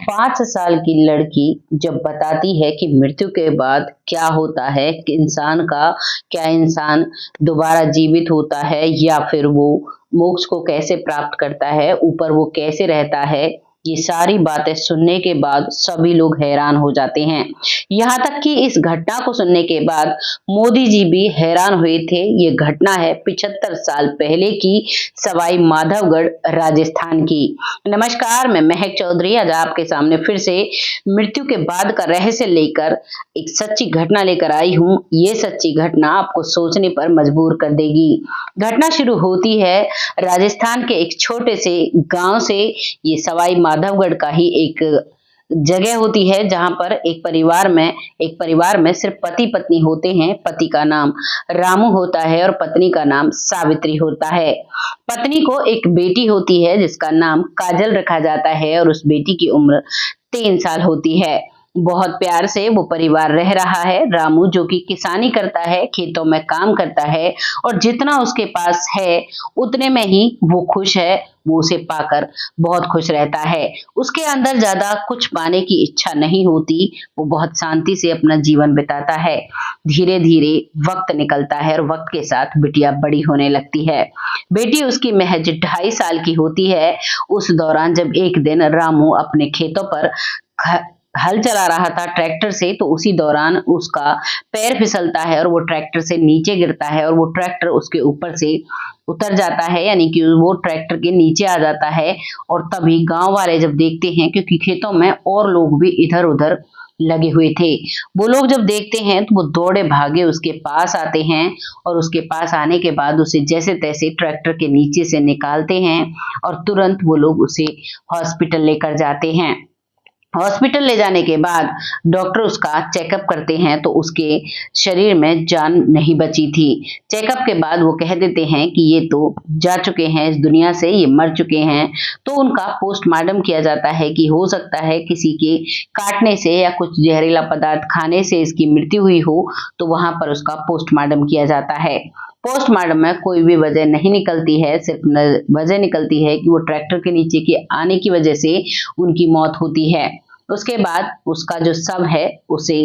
5 साल की लड़की जब बताती है कि मृत्यु के बाद क्या होता है, कि इंसान का क्या इंसान दोबारा जीवित होता है या फिर वो मोक्ष को कैसे प्राप्त करता है, ऊपर वो कैसे रहता है, ये सारी बातें सुनने के बाद सभी लोग हैरान हो जाते हैं। यहाँ तक कि इस घटना को सुनने के बाद मोदी जी भी हैरान हुए थे। ये घटना है 75 साल पहले की, सवाई माधवगढ़ राजस्थान की। नमस्कार, मैं महक चौधरी आज आपके सामने फिर से मृत्यु के बाद का रहस्य लेकर एक सच्ची घटना लेकर आई हूँ। ये सच्ची घटना आपको सोचने पर मजबूर कर देगी। घटना शुरू होती है राजस्थान के एक छोटे से गांव से। ये सवाई माधवगढ़ का ही एक जगह होती है जहां पर एक परिवार में सिर्फ पति पत्नी होते हैं। पति का नाम रामू होता है और पत्नी का नाम सावित्री होता है। पत्नी को एक बेटी होती है जिसका नाम काजल रखा जाता है और उस बेटी की उम्र 3 साल होती है। बहुत प्यार से वो परिवार रह रहा है। रामू जो कि किसानी करता है, खेतों में काम करता है और जितना उसके पास है उतने में ही वो खुश है। वो उसे पाकर बहुत खुश रहता है। उसके अंदर ज्यादा कुछ पाने की इच्छा नहीं होती। वो बहुत शांति से अपना जीवन बिताता है। धीरे धीरे वक्त निकलता है और वक्त के साथ बिटिया बड़ी होने लगती है। बेटी उसकी महज 2.5 साल की होती है। उस दौरान जब एक दिन रामू अपने खेतों पर हल चला रहा था ट्रैक्टर से, तो उसी दौरान उसका पैर फिसलता है और वो ट्रैक्टर से नीचे गिरता है और वो ट्रैक्टर उसके ऊपर से उतर जाता है, यानी कि वो ट्रैक्टर के नीचे आ जाता है। और तभी गांव वाले जब देखते हैं, क्योंकि खेतों में और लोग भी इधर उधर लगे हुए थे, वो लोग जब देखते हैं तो वो दौड़े भागे उसके पास आते हैं और उसके पास आने के बाद उसे जैसे तैसे ट्रैक्टर के नीचे से निकालते हैं और तुरंत वो लोग उसे हॉस्पिटल लेकर जाते हैं। हॉस्पिटल ले जाने के बाद डॉक्टर उसका चेकअप करते हैं तो उसके शरीर में जान नहीं बची थी। चेकअप के बाद वो कह देते हैं कि ये तो जा चुके हैं इस दुनिया से, ये मर चुके हैं। तो उनका पोस्टमार्टम किया जाता है कि हो सकता है किसी के काटने से या कुछ जहरीला पदार्थ खाने से इसकी मृत्यु हुई हो, तो वहां पर उसका पोस्टमार्टम किया जाता है। पोस्टमार्टम में कोई भी वजह नहीं निकलती है, सिर्फ वजह निकलती है कि वो ट्रैक्टर के नीचे के आने की वजह से उनकी मौत होती है। उसके बाद उसका जो शव है उसे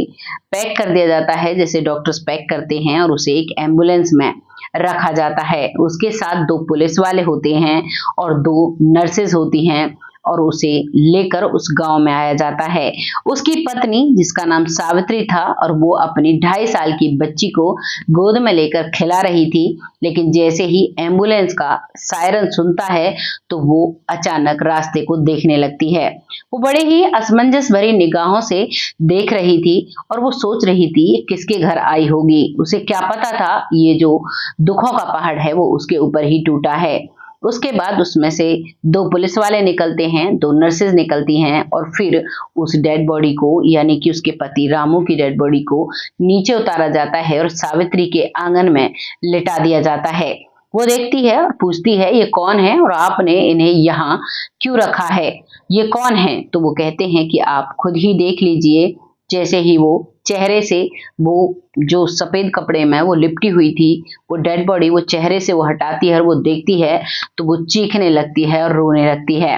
पैक कर दिया जाता है, जैसे डॉक्टर्स पैक करते हैं, और उसे एक एम्बुलेंस में रखा जाता है। उसके साथ 2 पुलिस वाले होते हैं और 2 नर्सेज होती हैं और उसे लेकर उस गांव में आया जाता है। उसकी पत्नी जिसका नाम सावित्री था और वो अपनी 2.5 साल की बच्ची को गोद में लेकर खिला रही थी, लेकिन जैसे ही एम्बुलेंस का सायरन सुनता है तो वो अचानक रास्ते को देखने लगती है। वो बड़े ही असमंजस भरी निगाहों से देख रही थी और वो सोच रही थी किसके घर आई होगी। उसे क्या पता था ये जो दुखों का पहाड़ है वो उसके ऊपर ही टूटा है। उसके बाद उसमें से 2 पुलिस वाले निकलते हैं, 2 नर्सेज निकलती हैं और फिर उस डेड बॉडी को, यानी कि उसके पति रामू की डेड बॉडी को नीचे उतारा जाता है और सावित्री के आंगन में लिटा दिया जाता है। वो देखती है और पूछती है ये कौन है और आपने इन्हें यहाँ क्यों रखा है, ये कौन है? तो वो कहते हैं कि आप खुद ही देख लीजिए। जैसे ही वो चेहरे से वो जो सफेद कपड़े में वो लिपटी हुई थी वो डेड बॉडी वो चेहरे से वो हटाती है और वो देखती है तो वो चीखने लगती है और रोने लगती है।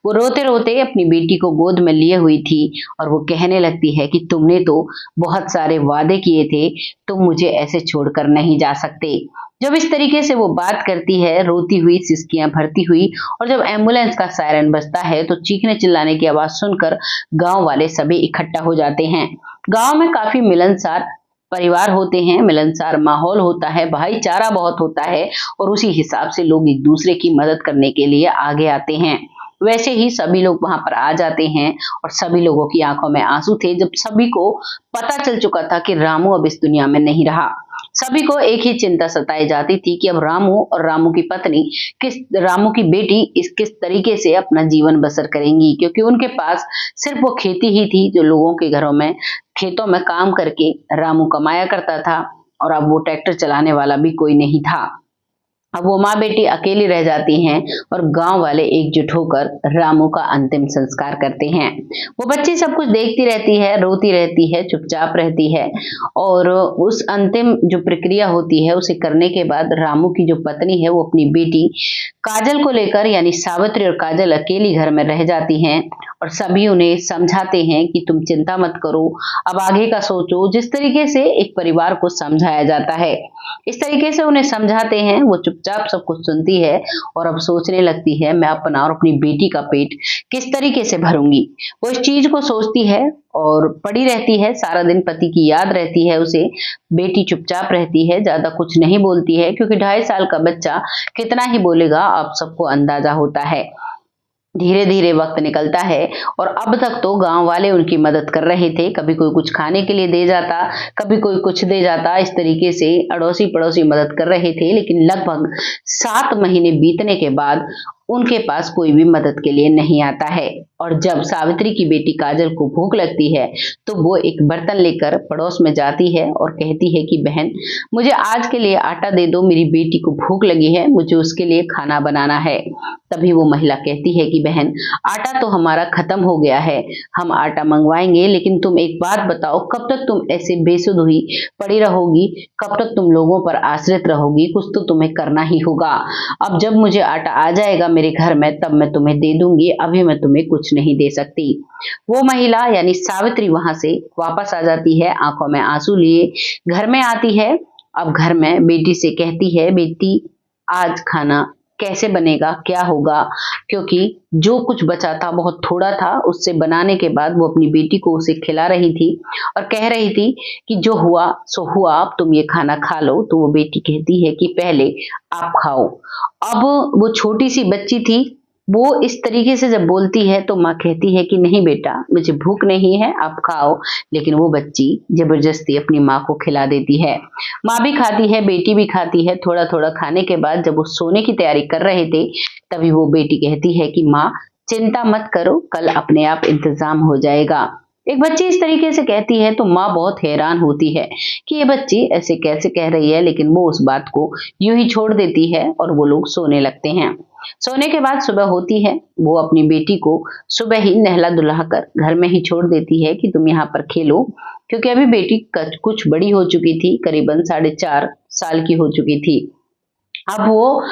वो रोते रोते अपनी बेटी को गोद में लिए हुई थी और वो कहने लगती है कि तुमने तो बहुत सारे वादे किए थे, तुम मुझे ऐसे छोड़कर नहीं जा सकते। जब इस तरीके से वो बात करती है, रोती हुई, सिसकियां भरती हुई, और जब एम्बुलेंस का सायरन बजता है तो चीखने चिल्लाने की आवाज सुनकर गांव वाले सभी इकट्ठा हो जाते हैं। गांव में काफी मिलनसार परिवार होते हैं, मिलनसार माहौल होता है, भाईचारा बहुत होता है और उसी हिसाब से लोग एक दूसरे की मदद करने के लिए आगे आते हैं। वैसे ही सभी लोग वहां पर आ जाते हैं और सभी लोगों की आंखों में आंसू थे जब सभी को पता चल चुका था कि रामू अब इस दुनिया में नहीं रहा। सभी को एक ही चिंता सताई जाती थी कि अब रामू और रामू की पत्नी रामू की बेटी किस तरीके से अपना जीवन बसर करेंगी, क्योंकि उनके पास सिर्फ वो खेती ही थी जो लोगों के घरों में खेतों में काम करके रामू कमाया करता था और अब वो ट्रैक्टर चलाने वाला भी कोई नहीं था। अब वो माँ बेटी अकेली रह जाती हैं और गांव वाले एकजुट होकर रामू का अंतिम संस्कार करते हैं। वो बच्ची सब कुछ देखती रहती है, रोती रहती है, चुपचाप रहती है और उस अंतिम जो प्रक्रिया होती है उसे करने के बाद रामू की जो पत्नी है वो अपनी बेटी काजल को लेकर, यानी सावित्री और काजल अकेली घर में रह जाती हैं और सभी उन्हें समझाते हैं कि तुम चिंता मत करो, अब आगे का सोचो। जिस तरीके से एक परिवार को समझाया जाता है इस तरीके से उन्हें समझाते हैं। वो चुपचाप सब कुछ सुनती है और अब सोचने लगती है मैं अपना और अपनी बेटी का पेट किस तरीके से भरूंगी। वो इस चीज को सोचती है और पड़ी रहती है, सारा दिन पति की याद रहती है उसे। बेटी चुपचाप रहती है, ज्यादा कुछ नहीं बोलती है क्योंकि 2.5 साल का बच्चा कितना ही बोलेगा, आप सबको अंदाजा होता है। धीरे धीरे वक्त निकलता है और अब तक तो गांव वाले उनकी मदद कर रहे थे, कभी कोई कुछ खाने के लिए दे जाता, कभी कोई कुछ दे जाता, इस तरीके से अड़ोसी पड़ोसी मदद कर रहे थे। लेकिन लगभग 7 महीने बीतने के बाद उनके पास कोई भी मदद के लिए नहीं आता है। और जब सावित्री की बेटी काजल को भूख लगती है तो वो एक बर्तन लेकर पड़ोस में जाती है और कहती है कि बहन मुझे आज के लिए आटा दे दो, मेरी बेटी को भूख लगी है, मुझे उसके लिए खाना बनाना है। तभी वो महिला कहती है कि बहन आटा तो हमारा खत्म हो गया है, हम आटा मंगवाएंगे, लेकिन तुम एक बात बताओ कब तक तुम ऐसे बेसुध हुई पड़ी रहोगी, कब तक तुम लोगों पर आश्रित रहोगी, कुछ तो तुम्हें करना ही होगा। अब जब मुझे आटा आ जाएगा मेरे घर में तब मैं तुम्हें दे दूंगी, अभी मैं तुम्हें कुछ नहीं दे सकती। वो महिला यानी सावित्री वहां से वापस आ जाती है, आंखों में आंसू लिए घर में आती है। अब घर में बेटी से कहती है बेटी आज खाना कैसे बनेगा, क्या होगा, क्योंकि जो कुछ बचा था बहुत थोड़ा था, उससे बनाने के बाद वो अपनी बेटी को उसे खिला रही थी और कह रही थी कि जो हुआ सो हुआ, अब तुम ये खाना खा लो। तो वो बेटी कहती है कि पहले आप खाओ। अब वो छोटी सी बच्ची थी, वो इस तरीके से जब बोलती है तो माँ कहती है कि नहीं बेटा मुझे भूख नहीं है, आप खाओ। लेकिन वो बच्ची जबरदस्ती अपनी माँ को खिला देती है। माँ भी खाती है, बेटी भी खाती है। थोड़ा थोड़ा खाने के बाद जब वो सोने की तैयारी कर रहे थे तभी वो बेटी कहती है कि माँ चिंता मत करो, कल अपने आप इंतजाम हो जाएगा। एक बच्ची इस तरीके से कहती है तो माँ बहुत हैरान होती है कि ये बच्ची ऐसे कैसे कह रही है, लेकिन वो उस बात को यूं ही छोड़ देती है और वो लोग सोने लगते हैं। सोने के बाद सुबह होती है, वो अपनी बेटी को सुबह ही नहला धुला कर घर में ही छोड़ देती है कि तुम यहाँ पर खेलो, क्योंकि अभी बेटी कुछ बड़ी हो चुकी थी, करीबन 4.5 साल की हो चुकी थी। अब वो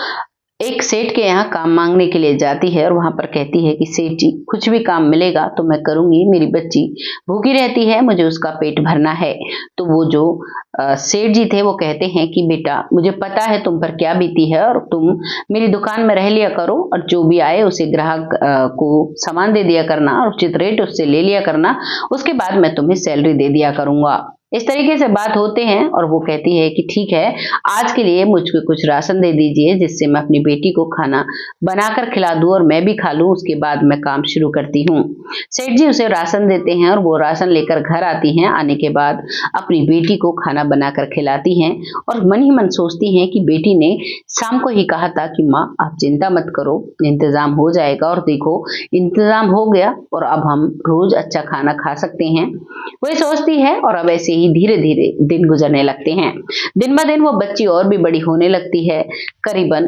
एक सेठ के यहाँ काम मांगने के लिए जाती है और वहां पर कहती है कि सेठ जी कुछ भी काम मिलेगा तो मैं करूंगी, मेरी बच्ची भूखी रहती है, मुझे उसका पेट भरना है। तो वो जो सेठ जी थे वो कहते हैं कि बेटा मुझे पता है तुम पर क्या बीती है और तुम मेरी दुकान में रह लिया करो और जो भी आए उसे ग्राहक को सामान दे दिया करना और उचित रेट उससे ले लिया करना, उसके बाद मैं तुम्हें सैलरी दे दिया करूंगा। इस तरीके से बात होते हैं और वो कहती है कि ठीक है, आज के लिए मुझको कुछ राशन दे दीजिए जिससे मैं अपनी बेटी को खाना बनाकर खिला दूं और मैं भी खा लूं, उसके बाद मैं काम शुरू करती हूँ। सेठ जी उसे राशन देते हैं और वो राशन लेकर घर आती हैं। आने के बाद अपनी बेटी को खाना बनाकर खिलाती हैं और मन ही मन सोचती हैं कि बेटी ने शाम को ही कहा था कि माँ आप चिंता मत करो, इंतजाम हो जाएगा, और देखो इंतजाम हो गया और अब हम रोज अच्छा खाना खा सकते हैं। वही सोचती है और अब ऐसे ही धीरे धीरे दिन गुजरने लगते हैं। दिन ब दिन वो बच्ची और भी बड़ी होने लगती है। करीबन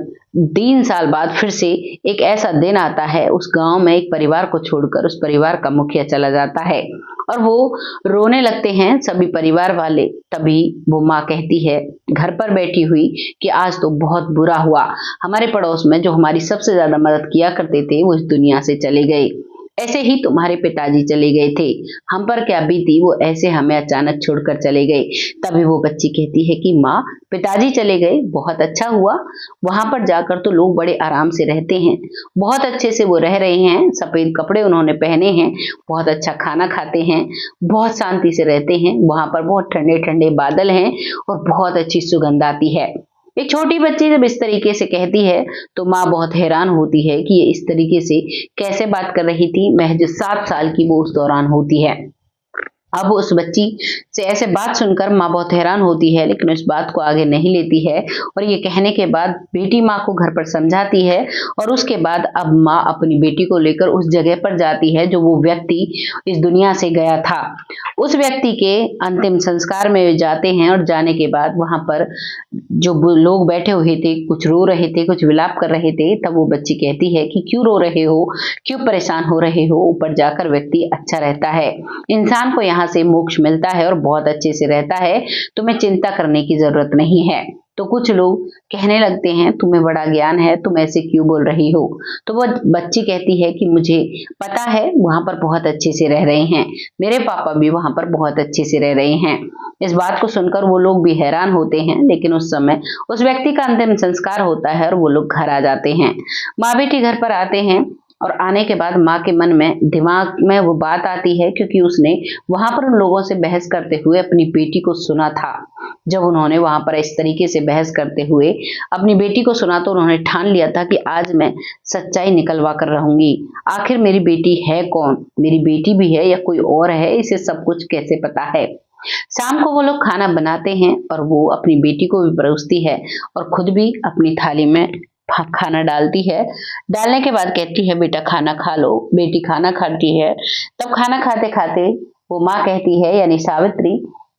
3 साल बाद फिर से एक ऐसा दिन आता है, उस गांव में एक परिवार को छोड़कर उस परिवार का मुखिया चला जाता है और वो रोने लगते हैं सभी परिवार वाले। तभी वो माँ कहती है घर पर बैठी हुई कि आज तो बहुत बुरा हुआ, हमारे पड़ोस में जो हमारी सबसे ज्यादा मदद किया करते थे वो इस दुनिया से चले गए, ऐसे ही तुम्हारे पिताजी चले गए थे, हम पर क्या बीती, वो ऐसे हमें अचानक छोड़कर चले गए। तभी वो बच्ची कहती है कि माँ पिताजी चले गए, बहुत अच्छा हुआ, वहां पर जाकर तो लोग बड़े आराम से रहते हैं, बहुत अच्छे से वो रह रहे हैं, सफेद कपड़े उन्होंने पहने हैं, बहुत अच्छा खाना खाते हैं, बहुत शांति से रहते हैं, वहां पर बहुत ठंडे ठंडे बादल हैं और बहुत अच्छी सुगंध आती है। एक छोटी बच्ची जब इस तरीके से कहती है तो माँ बहुत हैरान होती है कि ये इस तरीके से कैसे बात कर रही थी। महज 7 साल की वो उस दौरान होती है। अब उस बच्ची से ऐसे बात सुनकर माँ बहुत हैरान होती है, लेकिन उस बात को आगे नहीं लेती है और ये कहने के बाद बेटी माँ को घर पर समझाती है और उसके बाद अब माँ अपनी बेटी को लेकर उस जगह पर जाती है जो वो व्यक्ति इस दुनिया से गया था। उस व्यक्ति के अंतिम संस्कार में वे जाते हैं और जाने के बाद वहां पर जो लोग बैठे हुए थे, कुछ रो रहे थे, कुछ विलाप कर रहे थे। तब वो बच्ची कहती है कि क्यों रो रहे हो, क्यों परेशान हो रहे हो, ऊपर जाकर व्यक्ति अच्छा रहता है, इंसान को यहाँ से मोक्ष मिलता है और बहुत अच्छे से रहता है, तुम्हें चिंता करने की जरूरत नहीं है। तो कुछ लोग कहने लगते हैं तुम्हें बड़ा ज्ञान है, तुम ऐसे क्यों बोल रही हो। तो वो बच्ची कहती है कि मुझे पता है वहां पर बहुत अच्छे से रह रहे हैं, मेरे पापा भी वहां पर बहुत अच्छे से रह रहे हैं। इस बात को सुनकर वो लोग भी हैरान होते हैं, लेकिन उस समय उस व्यक्ति का अंतिम संस्कार होता है और वो लोग घर आ जाते हैं। माँ बेटी घर पर आते हैं और आने के बाद माँ के मन में, दिमाग में वो बात आती है, क्योंकि उसने वहां पर उन लोगों से बहस करते हुए अपनी बेटी को सुना था। जब उन्होंने वहां पर इस तरीके से बहस करते हुए अपनी बेटी को सुना तो उन्होंने ठान लिया था कि आज मैं सच्चाई निकलवा कर रहूंगी। आखिर मेरी बेटी है कौन, मेरी बेटी भी है या कोई और है, इसे सब कुछ कैसे पता है। शाम को वो लोग खाना बनाते हैं और वो अपनी बेटी को भी परोसती है और खुद भी अपनी थाली में खाना डालती है। डालने के बाद कहती है बेटा खाना खा लो। बेटी खाना खाती है। तब खाना खाते खाते वो माँ कहती है, यानी सावित्री,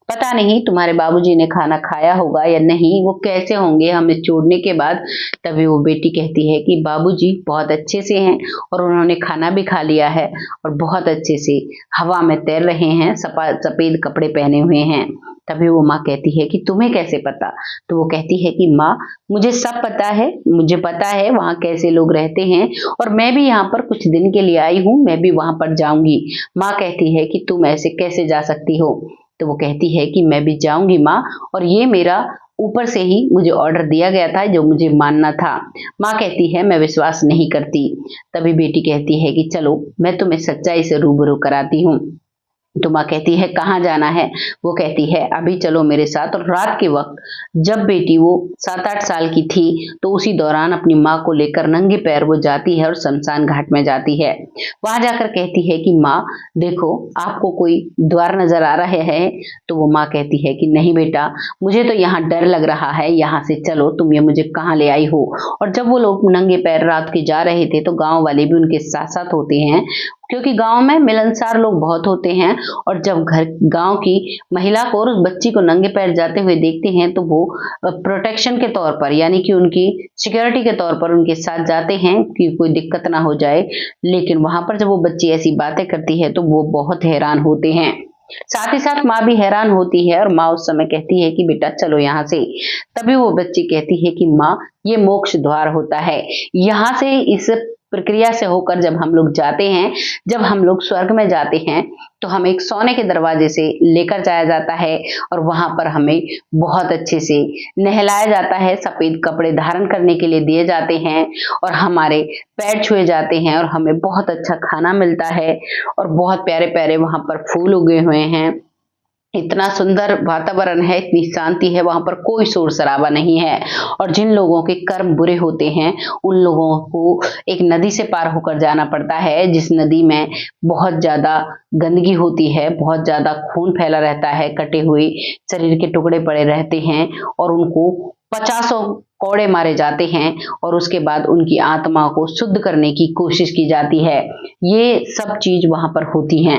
पता नहीं तुम्हारे बाबूजी ने खाना खाया होगा या नहीं, वो कैसे होंगे हमें छोड़ने के बाद। तभी वो बेटी कहती है कि बाबूजी बहुत अच्छे से हैं और उन्होंने खाना भी खा लिया है और बहुत अच्छे से हवा में तैर रहे हैं, सफेद कपड़े पहने हुए हैं। तभी वो माँ कहती है कि तुम्हें कैसे पता। तो वो कहती है कि माँ मुझे सब पता है, मुझे पता है वहाँ कैसे लोग रहते हैं और मैं भी यहाँ पर कुछ दिन के लिए आई हूँ, मैं भी वहां पर जाऊंगी। माँ कहती है कि तुम ऐसे कैसे जा सकती हो। तो वो कहती है कि मैं भी जाऊंगी माँ, और ये मेरा ऊपर से ही मुझे ऑर्डर दिया गया था जो मुझे मानना था। माँ कहती है मैं विश्वास नहीं करती। तभी बेटी कहती है कि चलो मैं तुम्हें सच्चाई से रूबरू कराती हूँ। तो माँ कहती है कहाँ जाना है। वो कहती है अभी चलो मेरे साथ। और रात के वक्त जब बेटी वो 7-8 साल की थी तो उसी दौरान अपनी माँ को लेकर नंगे पैर वो जाती है और शमशान घाट में जाती है। वहां जाकर कहती है कि माँ देखो आपको कोई द्वार नजर आ रहे हैं। तो वो माँ कहती है कि नहीं बेटा, मुझे तो यहाँ डर लग रहा है, यहाँ से चलो, तुम ये मुझे कहाँ ले आई हो। और जब वो लोग नंगे पैर रात के जा रहे थे तो गांव वाले भी उनके साथ साथ होते हैं, क्योंकि गांव में मिलनसार लोग बहुत होते हैं। और जब गांव की महिला को और उस बच्ची को नंगे पैर जाते हुए देखते हैं तो वो प्रोटेक्शन के तौर पर, यानी कि उनकी सिक्योरिटी के तौर पर उनके साथ जाते हैं कि कोई दिक्कत ना हो जाए। लेकिन वहां पर जब वो बच्ची ऐसी बातें करती है तो वो बहुत हैरान होते हैं। साथ ही साथ माँ भी हैरान होती है और माँ उस समय कहती है कि बेटा चलो यहाँ से। तभी वो बच्ची कहती है कि माँ ये मोक्ष द्वार होता है, यहाँ से इस प्रक्रिया से होकर जब हम लोग जाते हैं, जब हम लोग स्वर्ग में जाते हैं तो हमें एक सोने के दरवाजे से लेकर जाया जाता है और वहां पर हमें बहुत अच्छे से नहलाया जाता है, सफेद कपड़े धारण करने के लिए दिए जाते हैं और हमारे पैर छुए जाते हैं और हमें बहुत अच्छा खाना मिलता है और बहुत प्यारे प्यारे वहां पर फूल उगे हुए हैं। इतना सुंदर वातावरण है, इतनी शांति है, वहां पर कोई शोर शराबा नहीं है। और जिन लोगों के कर्म बुरे होते हैं उन लोगों को एक नदी से पार होकर जाना पड़ता है, जिस नदी में बहुत ज्यादा गंदगी होती है, बहुत ज्यादा खून फैला रहता है, कटे हुए शरीर के टुकड़े पड़े रहते हैं और उनको 50 कोड़े मारे जाते हैं और उसके बाद उनकी आत्मा को शुद्ध करने की कोशिश की जाती है। ये सब चीज वहां पर होती हैं।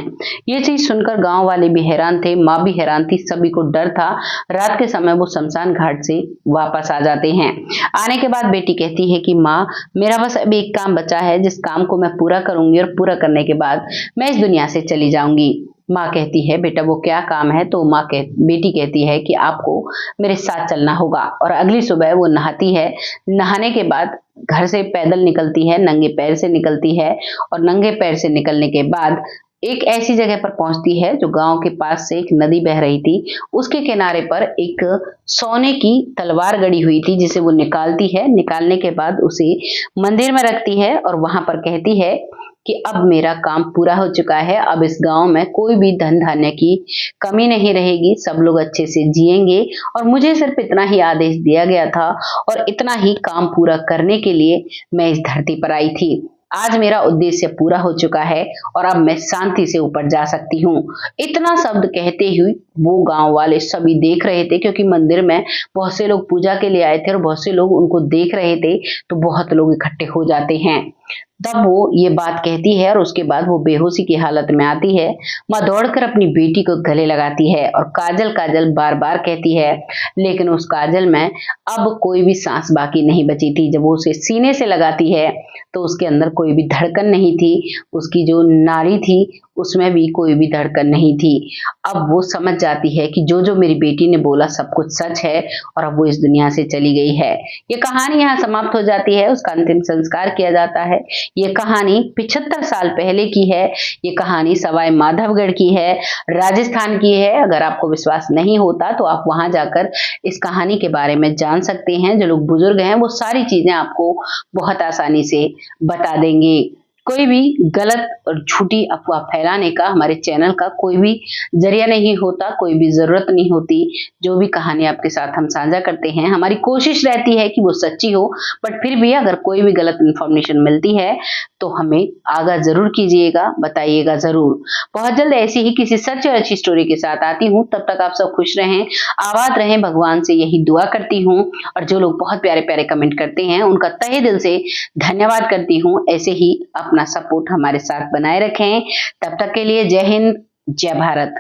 ये चीज सुनकर गांव वाले भी हैरान थे, माँ भी हैरान थी, सभी को डर था। रात के समय वो शमशान घाट से वापस आ जाते हैं। आने के बाद बेटी कहती है कि माँ मेरा बस अभी एक काम बचा है, जिस काम को मैं पूरा करूंगी और पूरा करने के बाद मैं इस दुनिया से चली जाऊंगी। माँ कहती है बेटा वो क्या काम है। तो बेटी कहती है कि आपको मेरे साथ चलना होगा। और अगली सुबह वो नहाती है। नहाने के बाद घर से पैदल निकलती है, नंगे पैर से निकलती है और नंगे पैर से निकलने के बाद एक ऐसी जगह पर पहुंचती है जो गांव के पास से एक नदी बह रही थी। उसके किनारे पर एक सोने की तलवार गड़ी हुई थी, जिसे वो निकालती है। निकालने के बाद उसे मंदिर में रखती है और वहां पर कहती है कि अब मेरा काम पूरा हो चुका है, अब इस गांव में कोई भी धन धान्य की कमी नहीं रहेगी, सब लोग अच्छे से जिएंगे और मुझे सिर्फ इतना ही आदेश दिया गया था और इतना ही काम पूरा करने के लिए मैं इस धरती पर आई थी। आज मेरा उद्देश्य पूरा हो चुका है और अब मैं शांति से ऊपर जा सकती हूँ। इतना शब्द कहते हुए वो गांव वाले सभी देख रहे थे, क्योंकि मंदिर में बहुत से लोग पूजा के लिए आए थे और बहुत से लोग उनको देख रहे थे, तो बहुत लोग इकट्ठे हो जाते हैं। तब वो ये बात कहती है और उसके बाद वो बेहोशी की हालत में आती है। माँ दौड़कर अपनी बेटी को गले लगाती है और काजल काजल बार बार कहती है, लेकिन उस काजल में अब कोई भी सांस बाकी नहीं बची थी। जब वो उसे सीने से लगाती है तो उसके अंदर कोई भी धड़कन नहीं थी, उसकी जो नाड़ी थी उसमें भी कोई भी धड़कन नहीं थी। अब वो समझ जाती है कि जो जो मेरी बेटी ने बोला सब कुछ सच है और अब वो इस दुनिया से चली गई है। ये कहानी यहाँ समाप्त हो जाती है, उसका अंतिम संस्कार किया जाता है। ये कहानी 75 साल पहले की है। ये कहानी सवाई माधवगढ़ की है, राजस्थान की है। अगर आपको विश्वास नहीं होता तो आप वहां जाकर इस कहानी के बारे में जान सकते हैं। जो लोग बुजुर्ग हैं वो सारी चीजें आपको बहुत आसानी से बता देंगे। कोई भी गलत और झूठी अफवाह फैलाने का हमारे चैनल का कोई भी जरिया नहीं होता, कोई भी जरूरत नहीं होती। जो भी कहानी आपके साथ हम साझा करते हैं, हमारी कोशिश रहती है कि वो सच्ची हो, बट फिर भी अगर कोई भी गलत इंफॉर्मेशन मिलती है तो हमें आगाह जरूर कीजिएगा, बताइएगा जरूर। बहुत जल्द ऐसी ही किसी सच्ची और अच्छी स्टोरी के साथ आती हूँ। तब तक आप सब खुश रहें, आबाद रहें, भगवान से यही दुआ करती हूँ। और जो लोग बहुत प्यारे प्यारे कमेंट करते हैं उनका तहे दिल से धन्यवाद करती हूँ। ऐसे ही अपना सपोर्ट हमारे साथ बनाए रखें। तब तक के लिए जय हिंद, जय भारत।